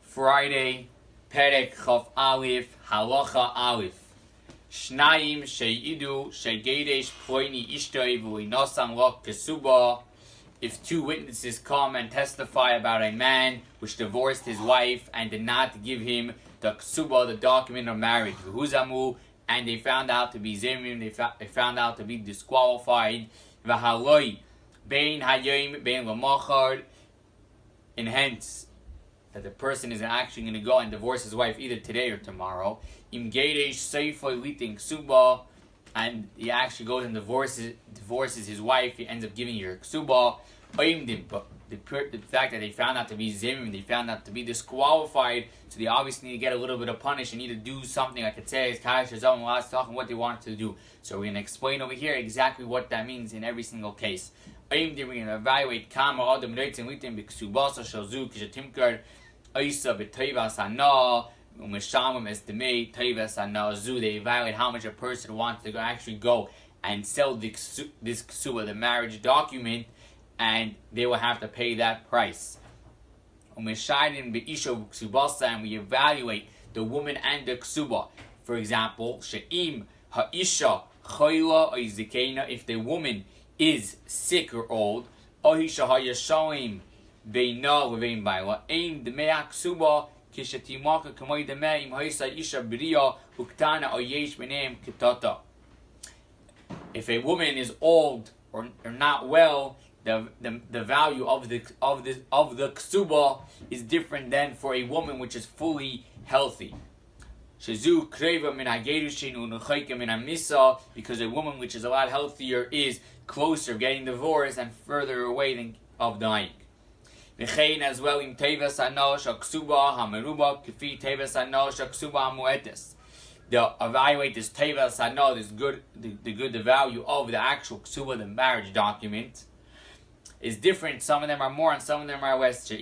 Friday, Perek Chof Aleph, Halacha Aleph. Shnayim she'idu she'gedesh ploini ishtoi v'linosam lo kesuba. If two witnesses come and testify about a man which divorced his wife and did not give him the ksuba, the document of marriage, v'huzamu, and they found out to be zimim, they found out to be disqualified, v'haloi bein hayom bein l'machar, and hence that the person is actually going to go and divorce his wife either today or tomorrow. Im gedesh seifoi liting ksuba, and he actually goes and divorces his wife. He ends up giving her ksuba. But the fact that they found out to be zimim, they found out to be disqualified, so they obviously need to get a little bit of punish and need to do something like it says, talking what they wanted to do. So we're going to explain over here exactly what that means in every single case. We're going to evaluate kama adam reitzin litin b'ksubasa shalzu kishatimkar oisa b'toivas hana umeshamim es demei toivas hana zu. They evaluate how much a person wants to actually go and sell this ksuba, the marriage document, and they will have to pay that price. And we evaluate the woman and the ksuba. For example, she'im ha'isha chayla or zikena, if the woman is sick or old, ohisha ha'yashalim beina levein baila, aim demei ksuba kishatimaka kamay demei im ha'isa isha b'riya uktana oyesh beneim kitata. If a woman is old or not well, the value of the ksuba is different than for a woman which is fully healthy. Shazu kreva min hagerushin unuchayka min hamisa, because a woman which is a lot healthier is closer getting divorced and further away than of dying. V'chein as well im tevas hanosh ksuba hameruba kifi tevas hanosh ksuba hamuetes. They'll evaluate this tevas hano, this good, the value of the actual ksuba, the marriage document, is different. Some of them are more and some of them are less. If a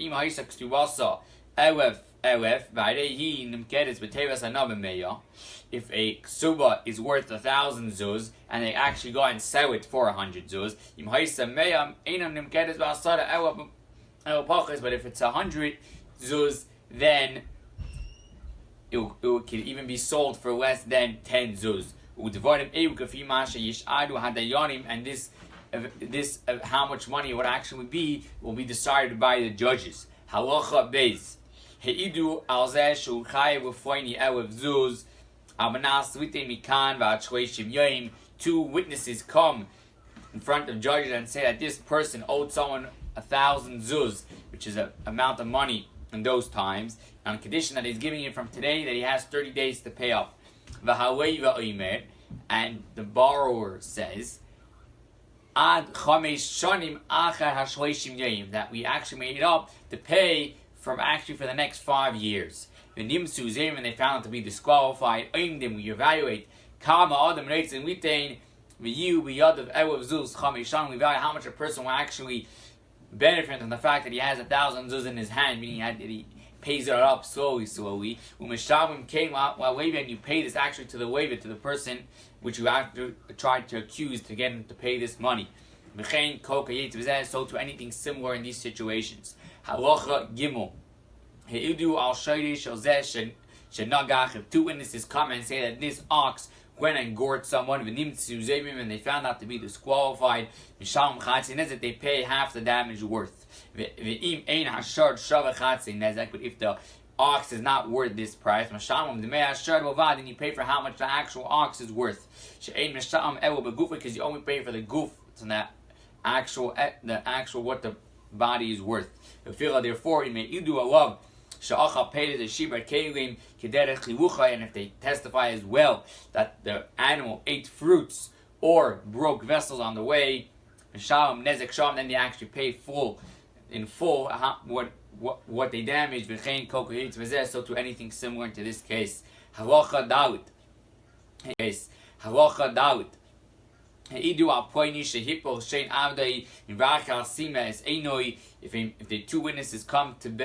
ksuba is worth 1,000 zuz and they actually go and sell it for 100 zuz, but if it's 100 zuz, then it can even be sold for less than 10 zuz. And this how much money it would actually be will be decided by the judges. Halacha beis heidu al zeh shu chayev u'foini elev zuz abanas v'itei mikan v'atshleishim yom. Two witnesses come in front of judges and say that this person owed someone 1,000 zuz, which is an amount of money in those times, on condition that he's giving it from today, that he has 30 days to pay up. V'halei v'omer, and the borrower says, Ad chamesh shanim achar hashleishim yom, that we actually made it up to pay for the next 5 years. The nimsu zim, and they found it to be disqualified. Oimdim, we evaluate kama adam reitzin litain v'yu b'yadav elev zuz chamesh shanim. We evaluate how much a person will actually benefit from the fact that he has 1,000 zuz in his hand, meaning that he pays it up slowly. Umeshavim came out while waving, and you pay this actually to the waver, to the person which you have to try to accuse to get him to pay this money. So to anything similar in these situations. Halacha Gimel. Heidu al shayrish al zeh shenagach. If two witnesses come and say that this ox went and gored someone, and they found out to be disqualified, that they pay half the damage worth. But if the ox is not worth this price, then you pay for how much the actual ox is worth. Because you only pay for the goof, so that actual what the body is worth. Therefore, you may do a love. And if they testify as well that the animal ate fruits or broke vessels on the way, then they actually pay in full what they damaged. So to anything similar to this case. Halacha Dalit. If the two witnesses come in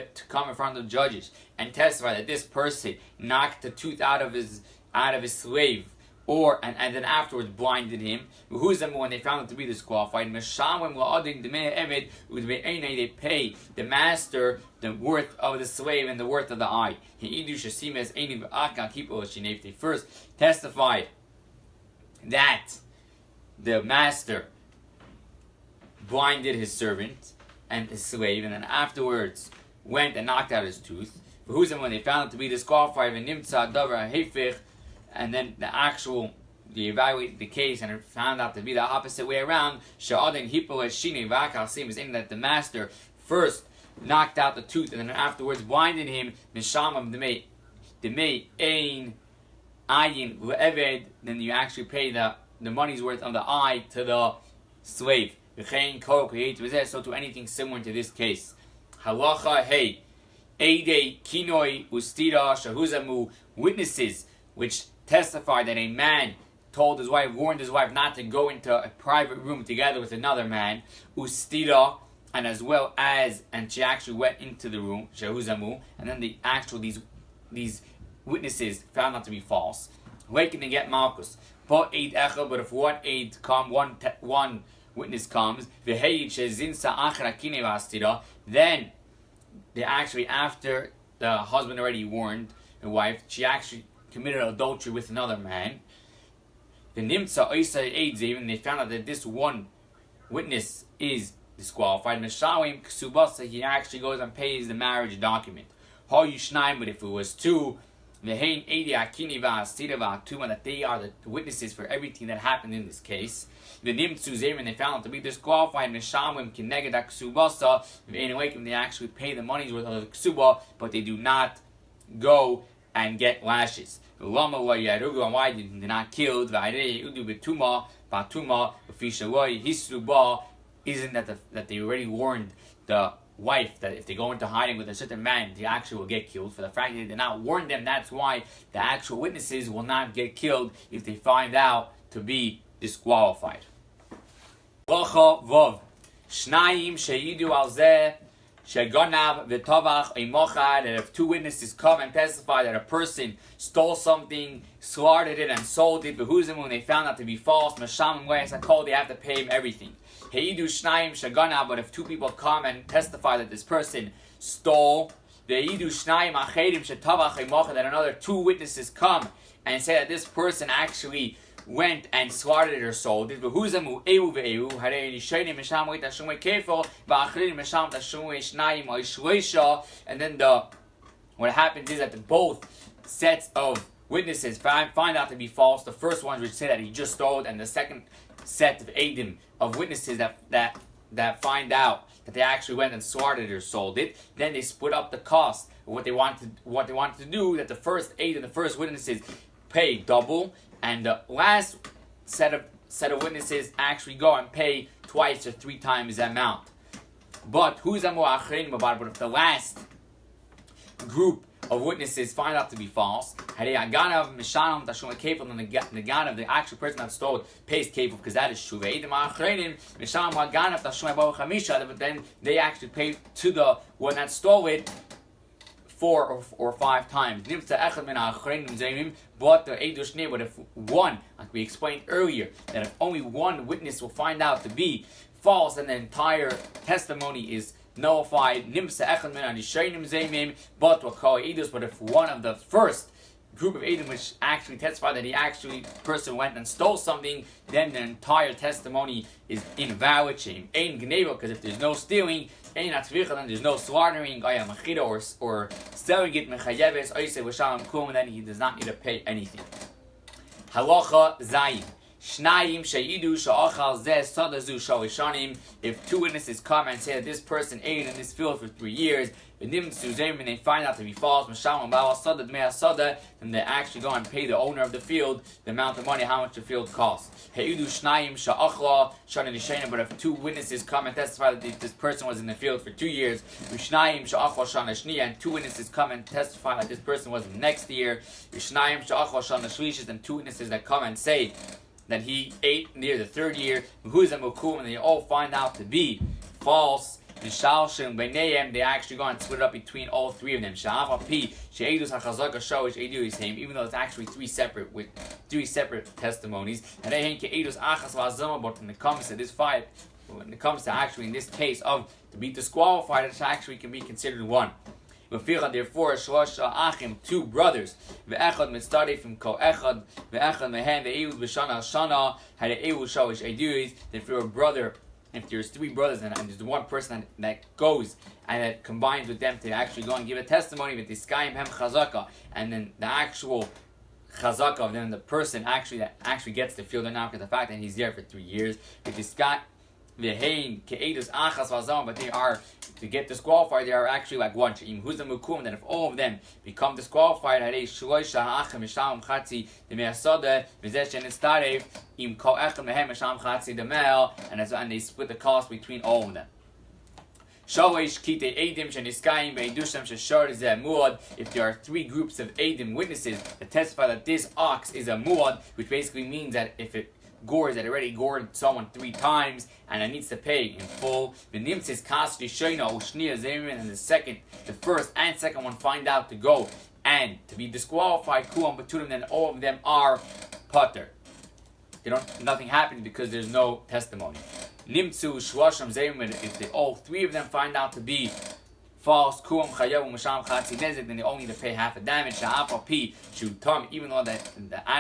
front of the judges and testify that this person knocked the tooth out of his slave, and then afterwards blinded him. When they found him to be disqualified, they pay the master the worth of the slave and the worth of the eye. If they first testified that the master blinded his servant and his slave, and then afterwards went and knocked out his tooth. When they found him to be disqualified, and then they evaluated the case and it found out to be the opposite way around. That the master first knocked out the tooth and then afterwards blinded him. Then you actually pay the money's worth on the eye to the slave. So to anything similar to this case. Halacha hey. Witnesses which testify that a man warned his wife not to go into a private room together with another man, ustira, and she actually went into the room, shehuzamu, and then these witnesses found out to be false. Waking to get malchus. But if one witness comes, then they actually, after the husband already warned the wife, she actually committed adultery with another man. And they found out that this one witness is disqualified. He actually goes and pays the marriage document. But if it was two, that they are the witnesses for everything that happened in this case. They found out to be disqualified. They actually pay the money's worth of the ksuba, but they do not go and get lashes. Why did they not kill? Isn't that they already warned the wife that if they go into hiding with a certain man, they actually will get killed. For the fact that they did not warn them, that's why the actual witnesses will not get killed if they find out to be disqualified. That if two witnesses come and testify that a person stole something, slaughtered it, and sold it, when they found out to be false, they have to pay him everything. But if two people come and testify that this person stole, that another two witnesses come and say that this person actually went and slaughtered it or sold it, and then what happens is that both sets of witnesses find out to be false. The first ones which say that he just stole it, and the second set of Eidim of witnesses that find out that they actually went and slaughtered it or sold it. Then they split up the cost of what they wanted to do. That the first Eid and the first witnesses pay double, and the last set of witnesses actually go and pay twice or three times the amount. But if the last group of witnesses find out to be false, then the gan of the actual person that stole it pays kefil, because that is true. But then they actually pay to the one that stole it 4 or 5 times. But the Eidus, but if one, like we explained earlier, that if only one witness will find out to be false, then the entire testimony is nullified. But if one of the first group of Eidus which actually testified that person went and stole something, then the entire testimony is invalid. Because if there's no stealing, then there's no slaughtering or selling it, and then he does not need to pay anything. Halacha Zayin. If two witnesses come and say that this person ate in this field for 3 years, and they find out to be false, then they actually go and pay the owner of the field the amount of money, how much the field costs. But if two witnesses come and testify that this person was in the field for 2 years, and two witnesses come and testify that this person was in the next year, and two witnesses that come and say that he ate near the 3rd year, and they all find out to be false, Mishalshim b'neihem, they actually go and split it up between all three of them. Sha'af pi she'edus hachazaka showish edus him, even though it's actually three separate testimonies. And they think Eidus achas v'azama, but when it comes to this fight, when it comes to actually in this case of to be disqualified, it actually can be considered one. Therefore, two brothers, ve'echad mitzadeh from ko echad, ve'echad mehen ve'eud b'shana shana, had a eud showish edus. If you're a brother, if there's three brothers and there's one person that goes and that combines with them to actually go and give a testimony with this hem chazaka, and then the actual chazaka of them, the person that actually gets the field now, because the fact that he's there for 3 years, with this guy. But they are, to get disqualified, they are actually like one. Then if all of them become disqualified, and they split the cost between all of them. If there are three groups of Eidim witnesses that testify that this ox is a muad, which basically means that if it gores, that already gored someone 3 times and it needs to pay in full. And the first and second one find out to go and to be disqualified, then all of them are putter. Nothing happens because there's no testimony. If all 3 of them find out to be false, then they only need to pay half a damage. Even though the animal